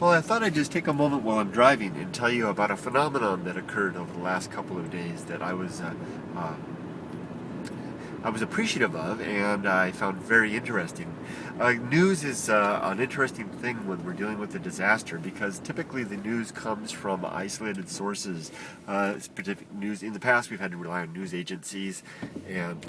Well, I thought I'd just take a moment while I'm driving and tell you about a phenomenon that occurred over the last couple of days that uh, I was appreciative of and I found very interesting. News is an interesting thing when we're dealing with a disaster because typically the news comes from isolated sources. Specific news in the past, we've had to rely on news agencies and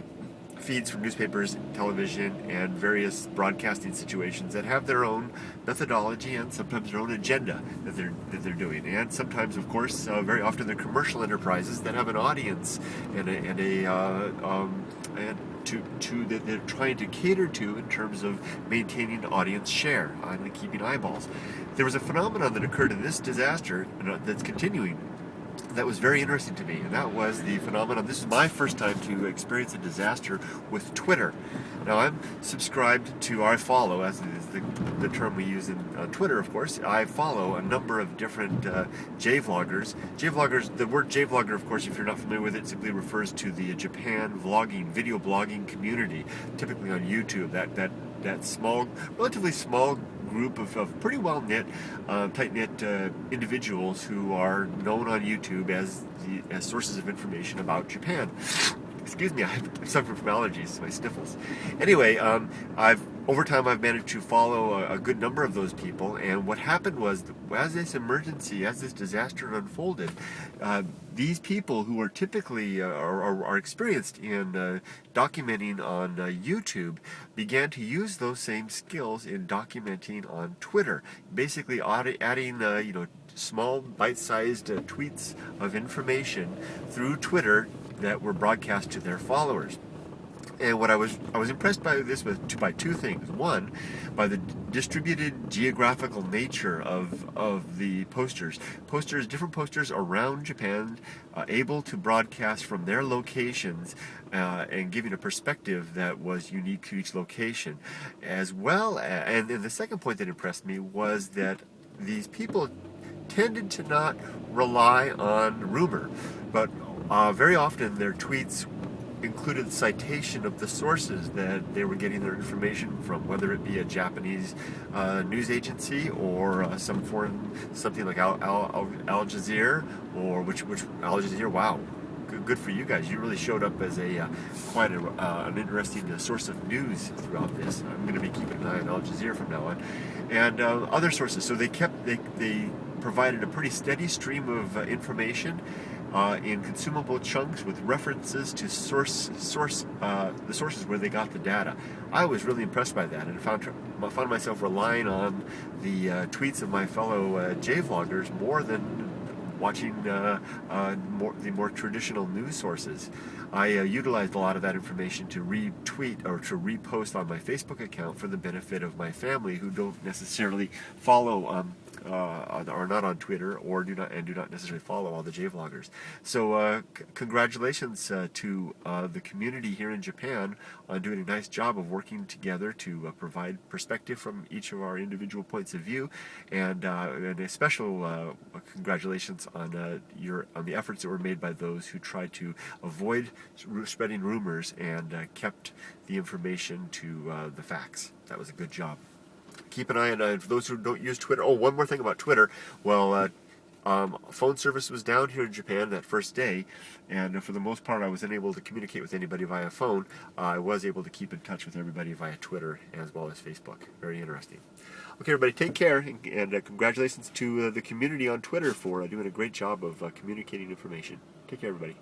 feeds from newspapers, television, and various broadcasting situations that have their own methodology and sometimes their own agenda that they're doing. And sometimes, of course, very often they're commercial enterprises that have an audience and that they're trying to cater to in terms of maintaining audience share and keeping eyeballs. There was a phenomenon that occurred in this disaster that's continuing that was very interesting to me, and that was the phenomenon. This is my first time to experience a disaster with Twitter. Now, I'm subscribed to, I follow, as is the term we use in Twitter, of course, I follow a number of different J-vloggers. J-vloggers, the word J-vlogger, of course, if you're not familiar with it, simply refers to the Japan vlogging, video blogging community, typically on YouTube, that small, relatively small group of pretty well-knit, tight-knit individuals who are known on YouTube as sources of information about Japan. Excuse me, I'm suffering from allergies, my sniffles. Anyway, over time I've managed to follow a good number of those people, and what happened was, as this disaster unfolded, these people who are typically are experienced in documenting on YouTube began to use those same skills in documenting on Twitter, basically adding small bite-sized tweets of information through Twitter that were broadcast to their followers. And what I was impressed by this by two things. One, by the distributed geographical nature of the posters. Different posters around Japan, able to broadcast from their locations and giving a perspective that was unique to each location. As well, and the second point that impressed me was that these people tended to not rely on rumor, but very often their tweets included citation of the sources that they were getting their information from, whether it be a Japanese news agency or something like Al Jazeera, or which Al Jazeera. Wow, good for you guys. You really showed up as quite an interesting source of news throughout this. I'm going to be keeping an eye on Al Jazeera from now on, and other sources. So they provided a pretty steady stream of information in consumable chunks with references to the sources where they got the data. I was really impressed by that, and found myself relying on the tweets of my fellow J-vloggers more than watching the more traditional news sources. I utilized a lot of that information to retweet or to repost on my Facebook account for the benefit of my family who don't necessarily follow are not on Twitter or do not necessarily follow all the J-vloggers. So congratulations to the community here in Japan on doing a nice job of working together to provide perspective from each of our individual points of view, and a special congratulations on the efforts that were made by those who tried to avoid spreading rumors and kept the information to the facts. That was a good job. Keep an eye on for those who don't use Twitter. Oh, one more thing about Twitter. Well, phone service was down here in Japan that first day, and for the most part I was unable to communicate with anybody via phone. I was able to keep in touch with everybody via Twitter as well as Facebook. Very interesting. Okay, everybody, take care, and congratulations to the community on Twitter for doing a great job of communicating information. Take care, everybody.